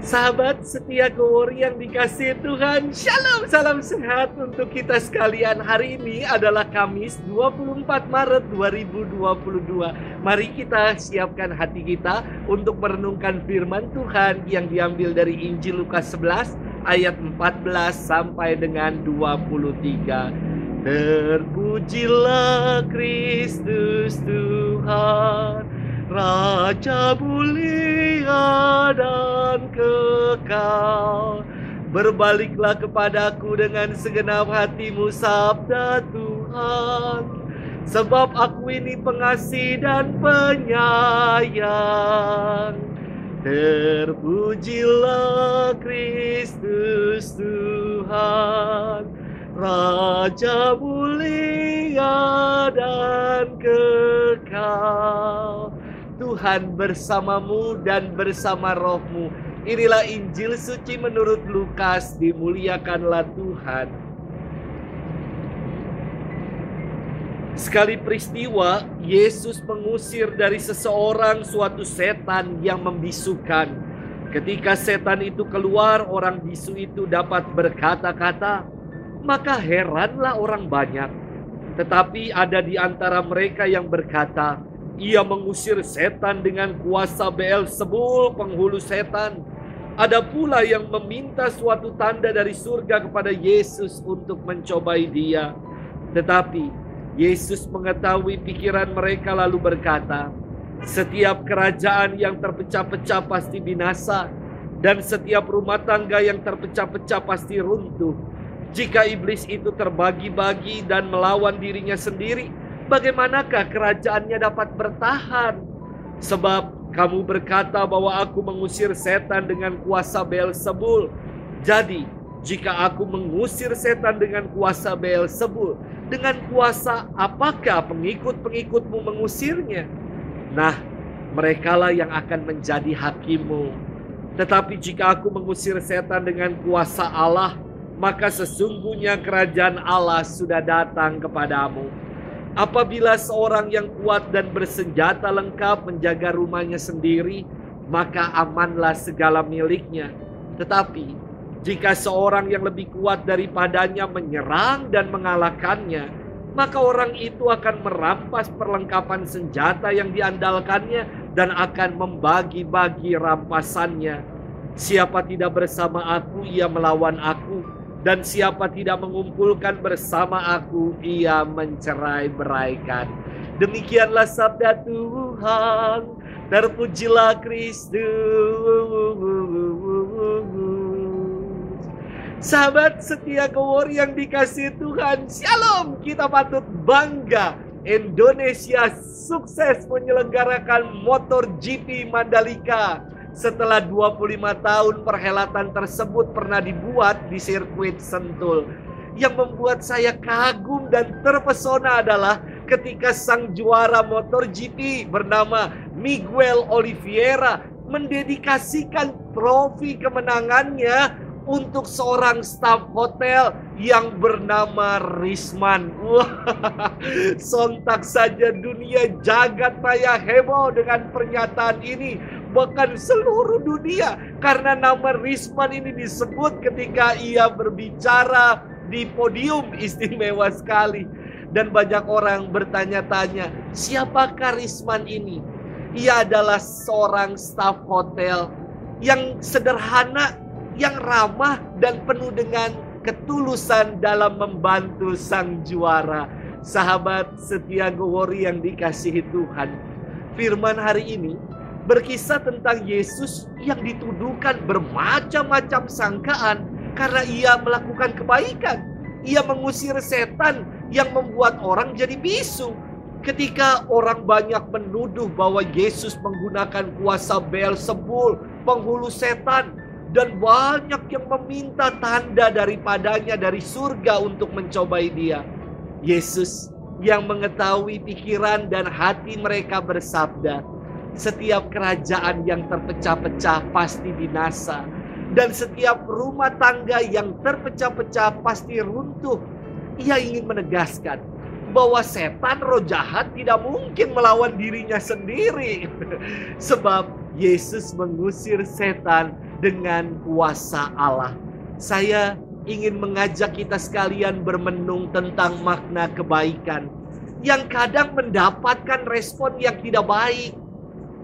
Sahabat setia Gowori yang dikasihi Tuhan, Shalom, salam sehat untuk kita sekalian. Hari ini adalah Kamis 24 Maret 2022. Mari kita siapkan hati kita untuk merenungkan firman Tuhan yang diambil dari Injil Lukas 11 ayat 14 sampai dengan 23. Terpujilah Kristus Tuhan, Raja mulia dan kekal. Berbaliklah kepadaku dengan segenap hatimu, sabda Tuhan. Sebab aku ini pengasih dan penyayang. Terpujilah Kristus Tuhan, Raja mulia dan kekal. Tuhan bersamamu dan bersama rohmu. Inilah Injil suci menurut Lukas. Dimuliakanlah Tuhan. Sekali peristiwa, Yesus mengusir dari seseorang suatu setan yang membisukan. Ketika setan itu keluar, orang bisu itu dapat berkata-kata. Maka heranlah orang banyak. Tetapi ada di antara mereka yang berkata, ia mengusir setan dengan kuasa Beelzebul, penghulu setan. Ada pula yang meminta suatu tanda dari surga kepada Yesus untuk mencobai dia. Tetapi Yesus mengetahui pikiran mereka lalu berkata, setiap kerajaan yang terpecah-pecah pasti binasa, dan setiap rumah tangga yang terpecah-pecah pasti runtuh. Jika iblis itu terbagi-bagi dan melawan dirinya sendiri, bagaimanakah kerajaannya dapat bertahan? Sebab kamu berkata bahwa aku mengusir setan dengan kuasa Beelzebul. Jadi, jika aku mengusir setan dengan kuasa Beelzebul, dengan kuasa apakah pengikut-pengikutmu mengusirnya? Nah, merekalah yang akan menjadi hakimmu. Tetapi jika aku mengusir setan dengan kuasa Allah, maka sesungguhnya kerajaan Allah sudah datang kepadamu. Apabila seorang yang kuat dan bersenjata lengkap menjaga rumahnya sendiri, maka amanlah segala miliknya. Tetapi jika seorang yang lebih kuat daripadanya menyerang dan mengalahkannya, maka orang itu akan merampas perlengkapan senjata yang diandalkannya dan akan membagi-bagi rampasannya. Siapa tidak bersama aku, ia melawan aku. Dan siapa tidak mengumpulkan bersama aku, ia mencerai-beraikan. Demikianlah sabda Tuhan. Terpujilah Kristus. Sahabat setia Gowori yang dikasihi Tuhan, Shalom. Kita patut bangga. Indonesia sukses menyelenggarakan MotoGP Mandalika. Setelah 25 tahun perhelatan tersebut pernah dibuat di sirkuit Sentul. Yang membuat saya kagum dan terpesona adalah ketika sang juara MotoGP bernama Miguel Oliveira mendedikasikan trofi kemenangannya untuk seorang staf hotel yang bernama Risman. Wah, sontak saja dunia jagat raya heboh dengan pernyataan ini. Bahkan seluruh dunia, karena nama Risman ini disebut ketika ia berbicara di podium. Istimewa sekali. Dan banyak orang bertanya-tanya, siapakah Risman ini? Ia adalah seorang staf hotel yang sederhana, yang ramah dan penuh dengan ketulusan dalam membantu sang juara. Sahabat setia Gowori yang dikasihi Tuhan, firman hari ini berkisah tentang Yesus yang dituduhkan bermacam-macam sangkaan karena ia melakukan kebaikan. Ia mengusir setan yang membuat orang jadi bisu. Ketika orang banyak menuduh bahwa Yesus menggunakan kuasa Beelzebul, penghulu setan, dan banyak yang meminta tanda daripadanya dari surga untuk mencobai dia, Yesus yang mengetahui pikiran dan hati mereka bersabda, setiap kerajaan yang terpecah-pecah pasti binasa, dan setiap rumah tangga yang terpecah-pecah pasti runtuh. Ia ingin menegaskan bahwa setan, roh jahat, tidak mungkin melawan dirinya sendiri. Sebab Yesus mengusir setan dengan kuasa Allah. Saya ingin mengajak kita sekalian bermenung tentang makna kebaikan yang kadang mendapatkan respon yang tidak baik.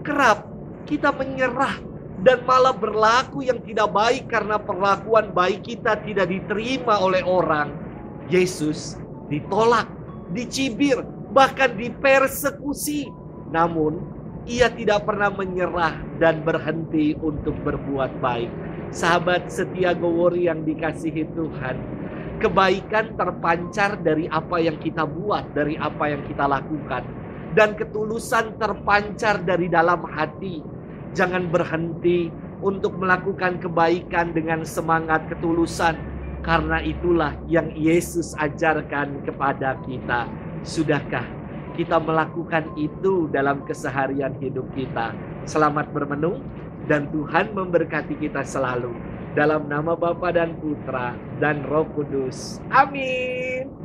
Kerap kita menyerah dan malah berlaku yang tidak baik karena perlakuan baik kita tidak diterima oleh orang. Yesus ditolak, dicibir, bahkan dipersekusi. Namun, ia tidak pernah menyerah dan berhenti untuk berbuat baik. Sahabat setia Gowori yang dikasihi Tuhan, kebaikan terpancar dari apa yang kita buat, dari apa yang kita lakukan. Dan ketulusan terpancar dari dalam hati. Jangan berhenti untuk melakukan kebaikan dengan semangat ketulusan. Karena itulah yang Yesus ajarkan kepada kita. Sudahkah kita melakukan itu dalam keseharian hidup kita? Selamat bermenung dan Tuhan memberkati kita selalu. Dalam nama Bapa dan Putra dan Roh Kudus. Amin.